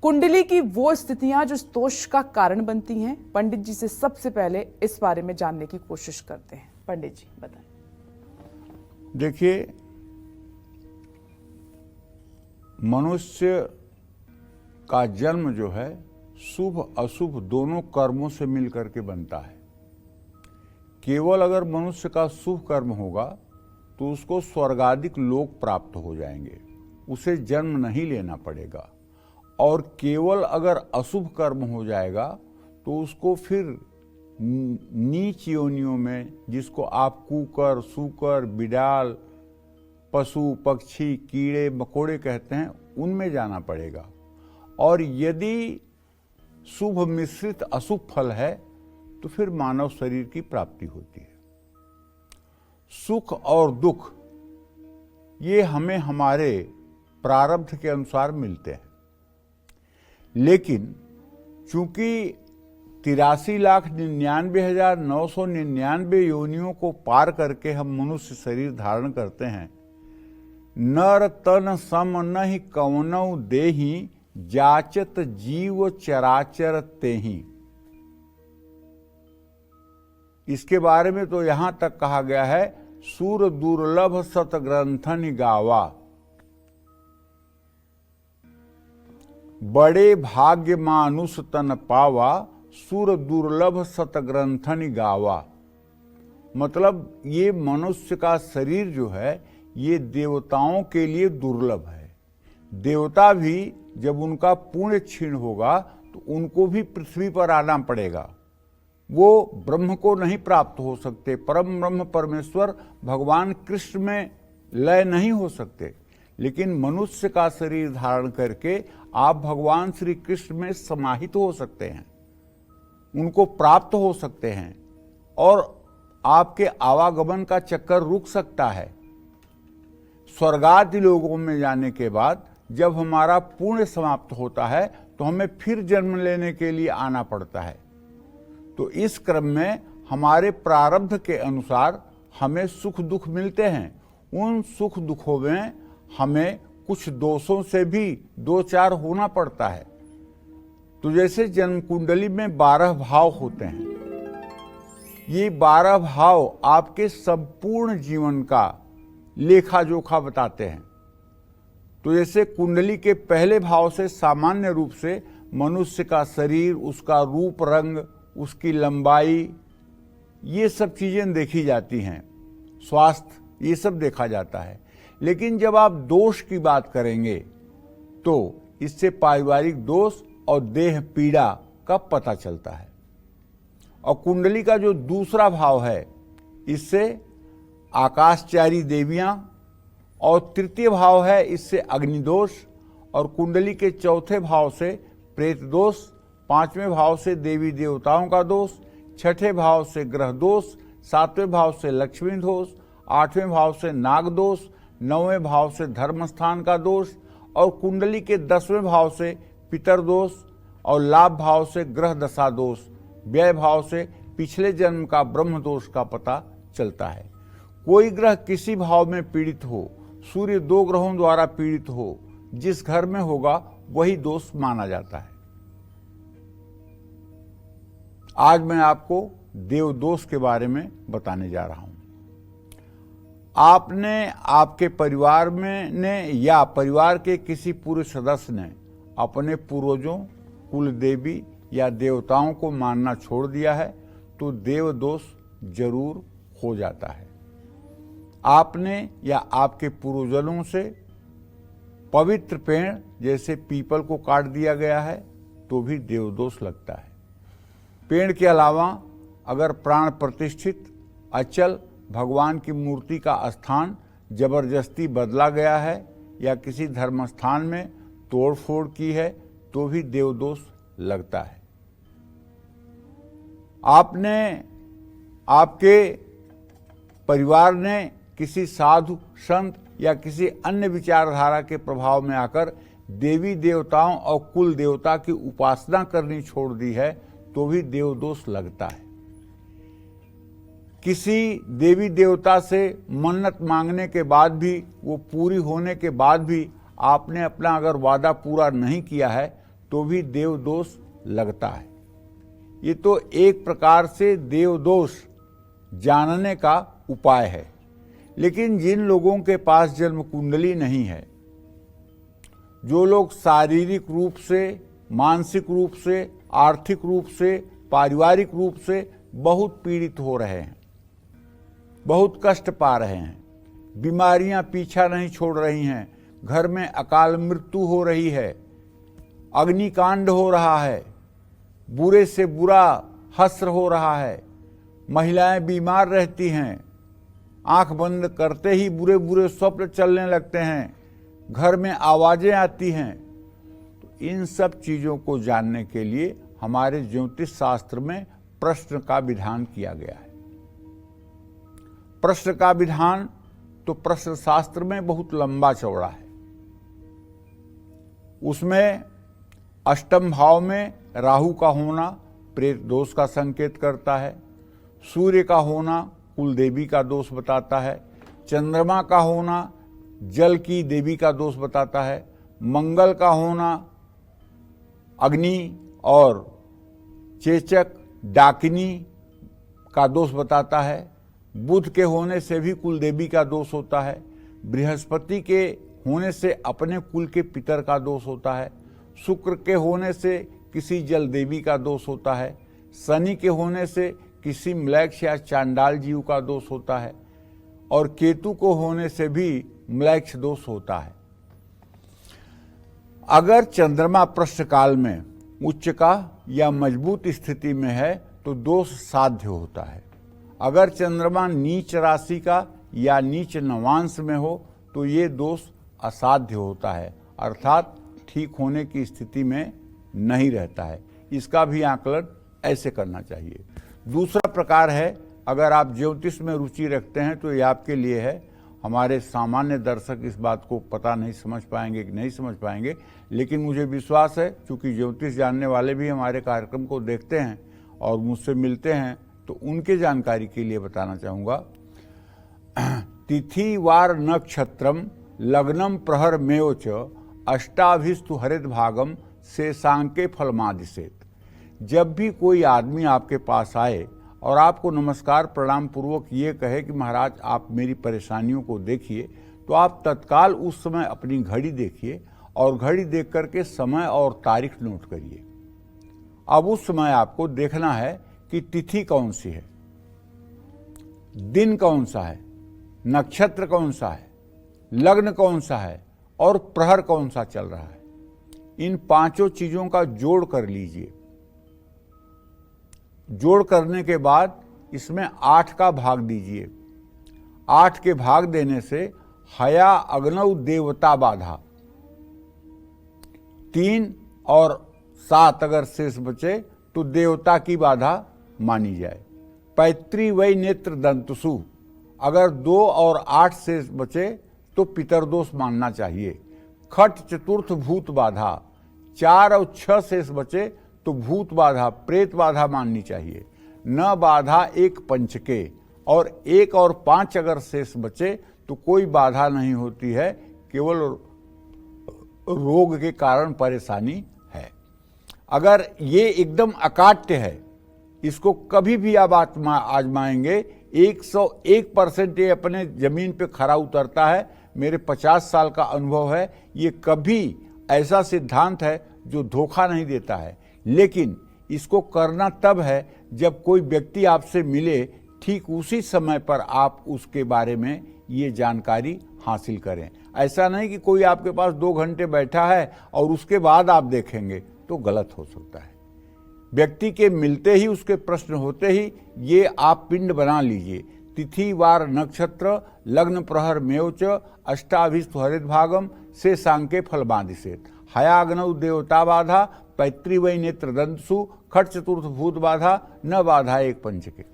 कुंडली की वो स्थितियां जो दोष का कारण बनती हैं, पंडित जी से सबसे पहले इस बारे में जानने की कोशिश करते हैं। पंडित जी बताएं। देखिए, मनुष्य का जन्म जो है शुभ अशुभ दोनों कर्मों से मिलकर के बनता है। केवल अगर मनुष्य का शुभ कर्म होगा तो उसको स्वर्गादिक लोक प्राप्त हो जाएंगे, उसे जन्म नहीं लेना पड़ेगा। और केवल अगर अशुभ कर्म हो जाएगा तो उसको फिर नीच योनियों में, जिसको आप कुकर, सूकर, बिडाल, पशु पक्षी, कीड़े मकोड़े कहते हैं, उनमें जाना पड़ेगा। और यदि शुभ मिश्रित अशुभ फल है तो फिर मानव शरीर की प्राप्ति होती है। सुख और दुख ये हमें हमारे प्रारब्ध के अनुसार मिलते हैं, लेकिन चूंकि 83,99,999 योनियों को पार करके हम मनुष्य शरीर धारण करते हैं, नर तन सम नहि कवनौ देहि जाचत जीव चराचर तेहि। इसके बारे में तो यहां तक कहा गया है, सूर दुर्लभ सत ग्रंथन गावा, बड़े भाग्य मानुष तन पावा, सुर दुर्लभ सत ग्रंथन गावा। मतलब ये मनुष्य का शरीर जो है ये देवताओं के लिए दुर्लभ है। देवता भी जब उनका पुण्य क्षीण होगा तो उनको भी पृथ्वी पर आना पड़ेगा। वो ब्रह्म को नहीं प्राप्त हो सकते, परम ब्रह्म परमेश्वर भगवान कृष्ण में लय नहीं हो सकते, लेकिन मनुष्य का शरीर धारण करके आप भगवान श्री कृष्ण में समाहित हो सकते हैं, उनको प्राप्त हो सकते हैं और आपके आवागमन का चक्कर रुक सकता है। स्वर्गादि लोगों में जाने के बाद जब हमारा पुण्य समाप्त होता है तो हमें फिर जन्म लेने के लिए आना पड़ता है। तो इस क्रम में हमारे प्रारब्ध के अनुसार हमें सुख दुख मिलते हैं। उन सुख दुखों में हमें कुछ दोषों से भी दो चार होना पड़ता है। तो जैसे जन्म कुंडली में 12 भाव होते हैं, ये 12 भाव आपके संपूर्ण जीवन का लेखा जोखा बताते हैं। तो जैसे कुंडली के पहले भाव से सामान्य रूप से मनुष्य का शरीर, उसका रूप रंग, उसकी लंबाई, ये सब चीजें देखी जाती हैं, स्वास्थ्य, ये सब देखा जाता है। लेकिन जब आप दोष की बात करेंगे तो इससे पारिवारिक दोष और देह पीड़ा का पता चलता है। और कुंडली का जो दूसरा भाव है, इससे आकाशचारी देवियां, और तृतीय भाव है इससे अग्निदोष, और कुंडली के चौथे भाव से प्रेत दोष, पांचवें भाव से देवी देवताओं का दोष, छठे भाव से ग्रह दोष, सातवें भाव से लक्ष्मी दोष, आठवें भाव से नाग दोष, नौवें भाव से धर्म स्थान का दोष, और कुंडली के 10वें भाव से पितर दोष, और लाभ भाव से ग्रह दशा दोष, व्यय भाव से पिछले जन्म का ब्रह्म दोष का पता चलता है। कोई ग्रह किसी भाव में पीड़ित हो, सूर्य 2 ग्रहों द्वारा पीड़ित हो, जिस घर में होगा वही दोष माना जाता है। आज मैं आपको देव दोष के बारे में बताने जा रहा हूं। आपने, आपके परिवार में ने या परिवार के किसी पूरे सदस्य ने अपने पूर्वजों, कुल देवी या देवताओं को मानना छोड़ दिया है तो देव दोष जरूर हो जाता है। आपने या आपके पूर्वजों से पवित्र पेड़ जैसे पीपल को काट दिया गया है तो भी देवदोष लगता है। पेड़ के अलावा अगर प्राण प्रतिष्ठित अचल भगवान की मूर्ति का स्थान जबरदस्ती बदला गया है या किसी धर्म स्थान में तोड़फोड़ की है तो भी देवदोष लगता है। आपने, आपके परिवार ने किसी साधु संत या किसी अन्य विचारधारा के प्रभाव में आकर देवी देवताओं और कुल देवता की उपासना करनी छोड़ दी है तो भी देवदोष लगता है। किसी देवी देवता से मन्नत मांगने के बाद भी, वो पूरी होने के बाद भी आपने अपना अगर वादा पूरा नहीं किया है तो भी देव दोष लगता है। ये तो एक प्रकार से देव दोष जानने का उपाय है। लेकिन जिन लोगों के पास जन्म कुंडली नहीं है, जो लोग शारीरिक रूप से, मानसिक रूप से, आर्थिक रूप से, पारिवारिक रूप से बहुत पीड़ित हो रहे हैं, बहुत कष्ट पा रहे हैं, बीमारियां पीछा नहीं छोड़ रही हैं, घर में अकाल मृत्यु हो रही है, अग्निकांड हो रहा है, बुरे से बुरा हस्र हो रहा है, महिलाएं बीमार रहती हैं, आंख बंद करते ही बुरे बुरे स्वप्न चलने लगते हैं, घर में आवाजें आती हैं। तो इन सब चीजों को जानने के लिए हमारे ज्योतिष शास्त्र में प्रश्न का विधान किया गया है। प्रश्न का विधान तो प्रश्न शास्त्र में बहुत लंबा चौड़ा है। उसमें अष्टम भाव में राहु का होना प्रेत दोष का संकेत करता है, सूर्य का होना कुल देवी का दोष बताता है, चंद्रमा का होना जल की देवी का दोष बताता है, मंगल का होना अग्नि और चेचक डाकिनी का दोष बताता है, बुध के होने से भी कुल देवी का दोष होता है, बृहस्पति के होने से अपने कुल के पितर का दोष होता है, शुक्र के होने से किसी जल देवी का दोष होता है, शनि के होने से किसी म्लेच्छ या चांडाल जीव का दोष होता है, और केतु को होने से भी म्लेच्छ दोष होता है। अगर चंद्रमा प्रश्न काल में उच्च का या मजबूत स्थिति में है तो दोष साध्य होता है। अगर चंद्रमा नीच राशि का या नीच नवांश में हो तो ये दोष असाध्य होता है, अर्थात ठीक होने की स्थिति में नहीं रहता है। इसका भी आकलन ऐसे करना चाहिए। दूसरा प्रकार है, अगर आप ज्योतिष में रुचि रखते हैं तो ये आपके लिए है। हमारे सामान्य दर्शक इस बात को पता नहीं समझ पाएंगे कि नहीं समझ पाएंगे, लेकिन मुझे विश्वास है, चूंकि ज्योतिष जानने वाले भी हमारे कार्यक्रम को देखते हैं और मुझसे मिलते हैं, तो उनके जानकारी के लिए बताना चाहूँगा। तिथि वार नक्षत्रम लग्नम प्रहर मेव च अष्टाभिस्तु हरित भागम शेषांके फलमादिशेत। जब भी कोई आदमी आपके पास आए और आपको नमस्कार प्रणाम पूर्वक ये कहे कि महाराज आप मेरी परेशानियों को देखिए, तो आप तत्काल उस समय अपनी घड़ी देखिए और घड़ी देख करके समय और तारीख नोट करिए। अब उस समय आपको देखना है कि तिथि कौन सी है, दिन कौन सा है, नक्षत्र कौन सा है, लग्न कौन सा है और प्रहर कौन सा चल रहा है। इन पांचों चीजों का जोड़ कर लीजिए। जोड़ करने के बाद इसमें 8 का भाग दीजिए। 8 के भाग देने से हया अग्नौ देवता बाधा, 3 और 7 अगर शेष बचे तो देवता की बाधा मानी जाए। पैतृ वै नेत्र दंतसु, अगर 2 और 8 शेष बचे तो पितरदोष मानना चाहिए। खट चतुर्थ भूत बाधा, 4 और 6 शेष बचे तो भूत बाधा प्रेत बाधा माननी चाहिए। न बाधा एक पंचके, और 1 और 5 अगर शेष बचे तो कोई बाधा नहीं होती है, केवल रोग के कारण परेशानी है। अगर ये एकदम अकाट्य है, इसको कभी भी आप आजमाएंगे 101% ये अपने जमीन पे खरा उतरता है। मेरे 50 साल का अनुभव है, ये कभी ऐसा सिद्धांत है जो धोखा नहीं देता है। लेकिन इसको करना तब है जब कोई व्यक्ति आपसे मिले, ठीक उसी समय पर आप उसके बारे में ये जानकारी हासिल करें। ऐसा नहीं कि कोई आपके पास 2 घंटे बैठा है और उसके बाद आप देखेंगे, तो गलत हो सकता है। व्यक्ति के मिलते ही, उसके प्रश्न होते ही ये आप पिंड बना लीजिए। तिथि वार नक्षत्र लग्न प्रहर मेवच अष्टाभिस्तु हरित भागम से सांके फलबादिशेत। हयाग्नौ देवता बाधा, पैतृ वै नेत्र दंतसु, खट चतुर्थ भूत बाधा, न बाधा एक पंचके।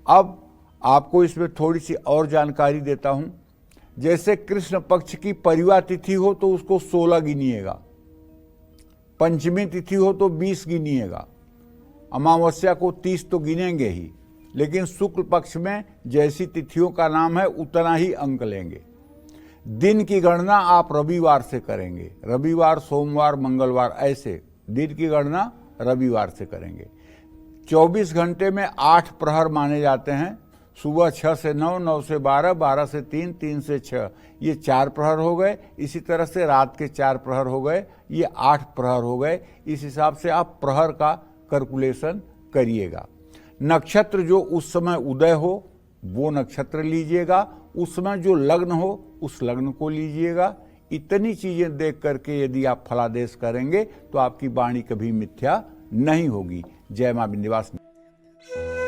अब आपको इसमें थोड़ी सी और जानकारी देता हूं। जैसे कृष्ण पक्ष की परिवा तिथि हो तो उसको 16 गिनिएगा, पंचमी तिथि हो तो 20 गिनिएगा, अमावस्या को 30 तो गिनेंगे ही, लेकिन शुक्ल पक्ष में जैसी तिथियों का नाम है उतना ही अंक लेंगे। दिन की गणना आप रविवार से करेंगे, रविवार, सोमवार, मंगलवार, ऐसे दिन की गणना रविवार से करेंगे। 24 घंटे में 8 प्रहर माने जाते हैं। सुबह 6 से 9, 9 से 12, 12 से 3, 3 से 6, ये 4 प्रहर हो गए। इसी तरह से रात के 4 प्रहर हो गए, ये 8 प्रहर हो गए। इस हिसाब से आप प्रहर का कैलकुलेशन करिएगा। नक्षत्र जो उस समय उदय हो वो नक्षत्र लीजिएगा, उस समय जो लग्न हो उस लग्न को लीजिएगा। इतनी चीजें देख करके यदि आप फलादेश करेंगे तो आपकी वाणी कभी मिथ्या नहीं होगी। जय मां विंध्यवासिनी।